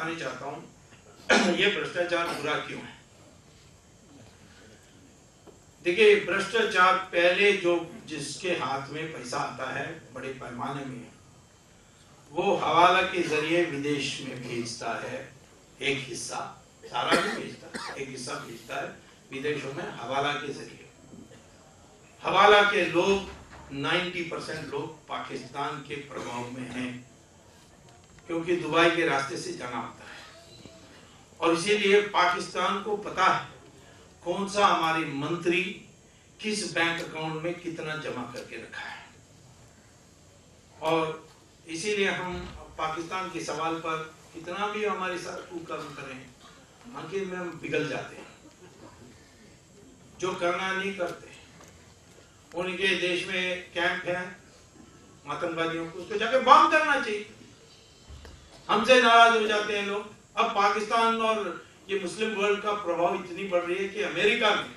बताना चाहता हूं ये भ्रष्टाचार बुरा क्यों है। देखिए, भ्रष्टाचार पहले जो जिसके हाथ में पैसा आता है बड़े पैमाने में, वो हवाला के जरिए विदेश में भेजता है। एक हिस्सा, सारा नहीं भेजता, एक हिस्सा भेजता है विदेशों में हवाला के जरिए। हवाला के लोग 90% लोग पाकिस्तान के प्रभाव में हैं, क्योंकि दुबई के रास्ते से जाना होता है। और इसीलिए पाकिस्तान को पता है कौन सा हमारे मंत्री किस बैंक अकाउंट में कितना जमा करके रखा है। और इसीलिए हम पाकिस्तान के सवाल पर कितना भी हमारे साथ कुकर्म करें, आखिर में हम पिघल जाते हैं। जो करना नहीं करते। उनके देश में कैंप है आतंकवादियों को, उसको जाकर बम करना चाहिए। हमसे नाराज हो जाते हैं लोग। अब पाकिस्तान और ये मुस्लिम वर्ल्ड का प्रभाव इतनी बढ़ रही है कि अमेरिका में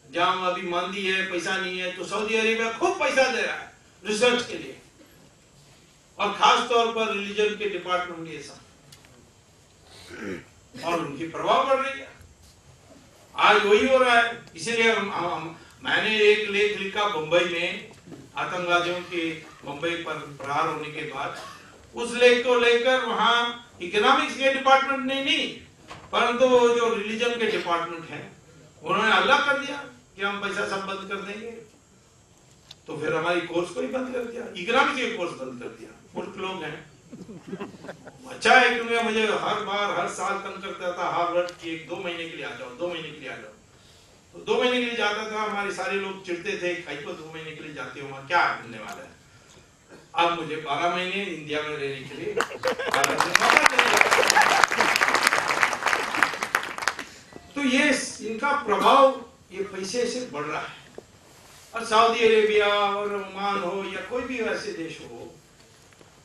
जहां अभी मंदी है, पैसा नहीं है, तो सऊदी अरेबिया खूब पैसा दे रहा है रिसर्च के लिए, और खास तौर पर रिलीजन के डिपार्टमेंट के साथ, और उनकी प्रभाव बढ़ रही है। आज वही हो रहा है। इसीलिए मैंने एक लेख लिखा बंबई में आतंकवादियों के मुंबई पर प्रहार होने के बाद। उस लेख को लेकर वहां इकोनॉमिक्स के डिपार्टमेंट ने नहीं, परंतु जो रिलीजन के डिपार्टमेंट है उन्होंने हल्ला कर दिया कि हम पैसा सब बंद कर देंगे। तो फिर हमारी कोर्स को ही बंद कर दिया, इकोनॉमिक्स के कोर्स बंद कर दिया। मूर्ख लोग हैं। अच्छा है, क्योंकि मुझे हर बार हर साल तंग करता था हार्वर्ड की 2 महीने के लिए आ जाओ, 2 महीने के लिए आ जाओ। तो 2 महीने के लिए जाता था, हमारे सारे लोग चिढ़ते थे, खाई को 2 महीने के लिए जाते हो, क्या मिलने वाला है। अब मुझे 12 महीने इंडिया में रहने के लिए तो ये इनका प्रभाव ये पैसे से बढ़ रहा है। और सऊदी अरेबिया और ओमान हो या कोई भी वैसे देश हो,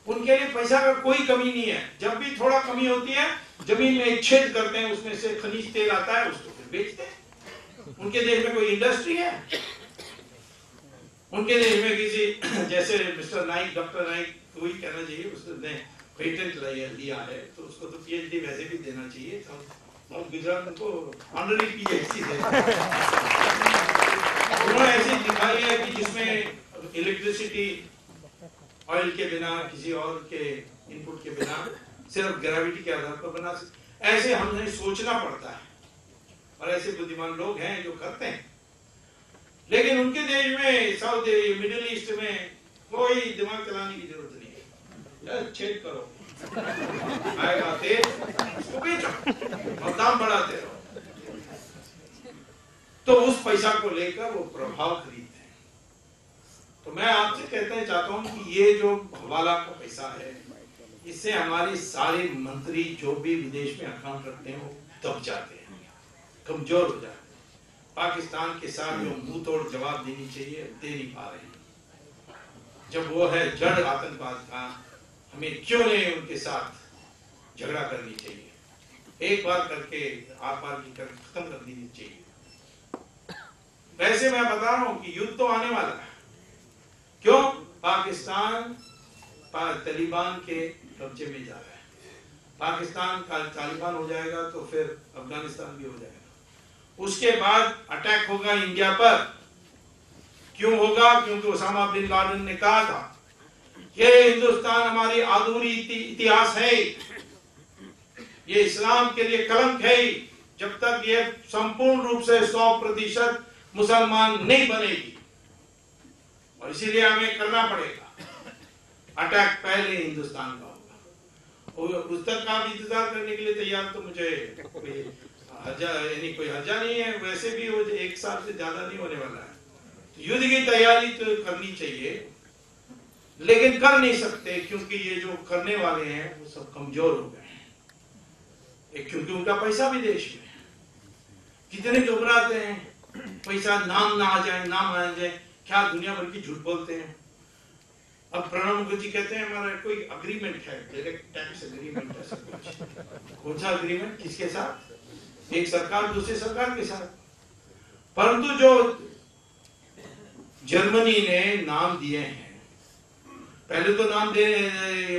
उनके लिए पैसा का कोई कमी नहीं है। जब भी थोड़ा कमी होती है, जमीन में छेद करते हैं, उसमें से खनिज तेल आता है, उसको फिर बेचते हैं। उनके देश में कोई इंडस्ट्री है? उनके देश में किसी जैसे मिस्टर नाइक, डॉक्टर नाइक को ही कहना चाहिए, उसने पेटेंट लिया है, तो उसको तो पीएचडी वैसे भी देना चाहिए। तो गुजरात को ऑनररी पीएचडी दे। उन्होंने ऐसी दिखाई है कि जिसमें इलेक्ट्रिसिटी ऑयल के बिना, किसी और के इनपुट के बिना, सिर्फ ग्रेविटी के आधार पर बना सकते। ऐसे हमें सोचना पड़ता है, और ऐसे बुद्धिमान लोग हैं जो करते हैं। लेकिन उनके देश में, साउथ मिडिल ईस्ट में, कोई दिमाग चलाने की जरूरत नहीं है। छेद करो, आएगा तेल, उसको बेचो और दाम बढ़ाते रहो। तो उस पैसा को लेकर वो प्रभाव खरीदते हैं। तो मैं आपसे कहना चाहता हूं कि ये जो हवाला का पैसा है, इससे हमारे सारे मंत्री जो भी विदेश में अकाउंट रखते हैं वो दब जाते हैं, कमजोर हो जाते हैं। पाकिस्तान के साथ जो मुंह तोड़ जवाब देनी चाहिए, दे नहीं पा रहे हैं। जब वो है जड़ आतंकवाद का, हमें क्यों नहीं उनके साथ झगड़ा करनी चाहिए, एक बार करके आर पार की खत्म कर देनी चाहिए। वैसे मैं बता रहा हूं कि युद्ध तो आने वाला है। क्यों? पाकिस्तान तालिबान के कब्जे में जा रहा है। पाकिस्तान का तालिबान हो जाएगा तो फिर अफगानिस्तान भी हो जाएगा। उसके बाद अटैक होगा इंडिया पर। क्यों होगा? क्योंकि ओसामा बिन लादेन ने कहा था कि हिंदुस्तान हमारी आधुरी इतिहास है, ये इस्लाम के लिए कलंक है। जब तक ये संपूर्ण रूप से 100% मुसलमान नहीं बनेगी, और इसीलिए हमें करना पड़ेगा अटैक, पहले हिंदुस्तान का होगा। उस तक का इंतजार करने के लिए तैयार तो मुझे कोई हर्जा नहीं है। वैसे भी वो 1 साल से ज्यादा नहीं होने वाला है। तो युद्ध की तैयारी तो करनी चाहिए, लेकिन कर नहीं सकते क्योंकि ये जो करने वाले हैं वो सब कमजोर हो गए हैं। क्योंकि उनका पैसा विदेश में है। कितने घबराते हैं पैसा नाम ना आ जाए, क्या दुनिया भर की झूठ बोलते हैं। अब प्रणब मुखर्जी कहते हैं हमारा कोई अग्रीमेंट है, डायरेक्ट टैक्स अग्रीमेंट है सब कुछ। कौन सा अग्रीमेंट? किसके साथ? एक सरकार दूसरी सरकार के साथ। परंतु जो जर्मनी ने नाम दिए हैं, पहले तो नाम दे,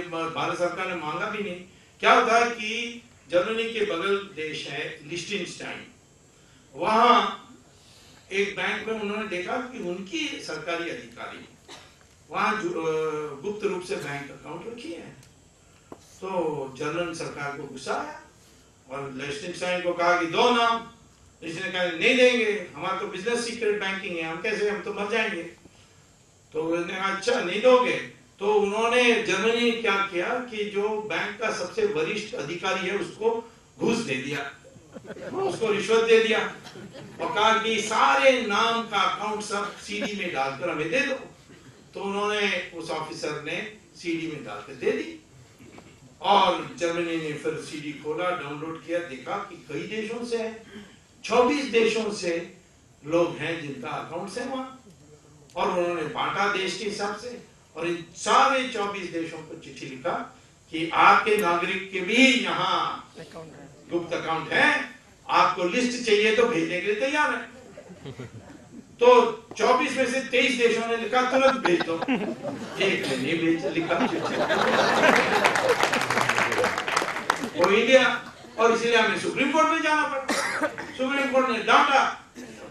भारत सरकार ने मांगा भी नहीं क्या होता है कि जर्मनी के बगल देश है लिechtenstein, वहां एक बैंक में उन्होंने देखा कि उनकी सरकारी अधिकारी वहां गुप्त रूप से बैंक अकाउंट रखी है। तो जर्मन सरकार को गुस्सा आया और लिechtenstein को कहा कि दो नाम। लिechtenstein कहा नहीं देंगे, हमारा तो बिजनेस सीक्रेट बैंकिंग है, हम कैसे, हम तो मर जाएंगे। तो उसने कहा अच्छा नहीं दोगे। तो उन्होंने जर्मनी ने क्या किया कि जो बैंक का सबसे वरिष्ठ अधिकारी है उसको घूस दे दिया, उसको रिश्वत दे दिया और कहा कि सारे नाम का अकाउंट सब सीडी में डालकर हमें दे दो। तो उन्होंने, उस ऑफिसर ने सीडी में डालकर दे दी और जर्मनी ने फिर सीडी खोला, डाउनलोड किया, देखा कि कई देशों से है, 24 देशों से लोग हैं जिनका अकाउंट है वहां, और उन्होंने बांटा देश के हिसाब से और इन सारे 24 देशों को चिट्ठी लिखा कि आपके नागरिक के भी यहाँ गुप्त अकाउंट है, आपको लिस्ट चाहिए तो भेजने के लिए तैयार है। तो 24 में से 23 देशों ने लिखा तुरंत भेज दो, एक ने नहीं भेज लिखा वो इंडिया, और इसलिए हमें सुप्रीम कोर्ट में जाना पड़ा। सुप्रीम कोर्ट ने डांटा,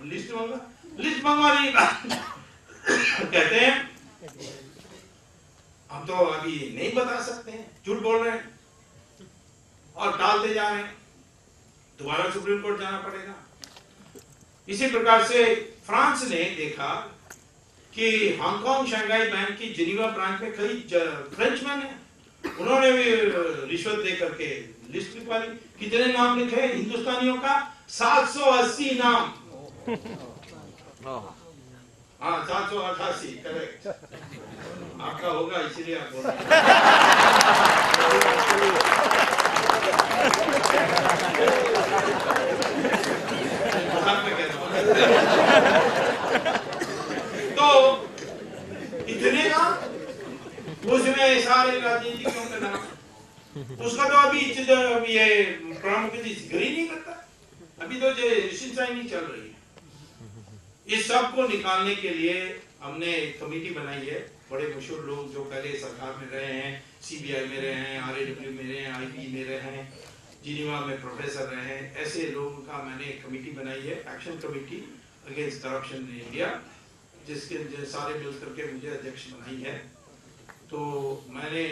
लिस्ट मंगवा रही कहते हैं हम तो अभी नहीं बता सकते हैं, झूठ बोल रहे हैं और टालते जा रहे हैं, दोबारा सुप्रीम कोर्ट जाना पड़ेगा। इसी प्रकार से फ्रांस ने देखा कि हांगकांग शंघाई बैंक की जिनीवा ब्रांच में कई फ्रेंचमैन है, उन्होंने भी रिश्वत दे करके लिस्ट लिखवा ली। कितने नाम लिखे हिंदुस्तानियों का? 780 नाम। हाँ 788, करेक्ट, आपका होगा इसीलिए आप बोल रहे हैं। तो इतने नाम, उसमें सारे राजनीतिकों का नाम, उसका तो अभी ये प्रधानमंत्री जिक्र ही नहीं करता, अभी तो लिechtenstein नहीं चल रही है। इस सब को निकालने के लिए हमने एक कमेटी बनाई है, बड़े मशहूर लोग जो पहले सरकार में रहे हैं, सीबीआई में रहे हैं, RAW में रहे हैं, IB में रहे हैं, जिनीवा में प्रोफेसर रहे हैं, ऐसे लोगों का मैंने एक कमेटी बनाई है, action committee against corruption in India, जिसके सारे मिल करके मुझे अध्यक्ष बनाई है। तो मैंने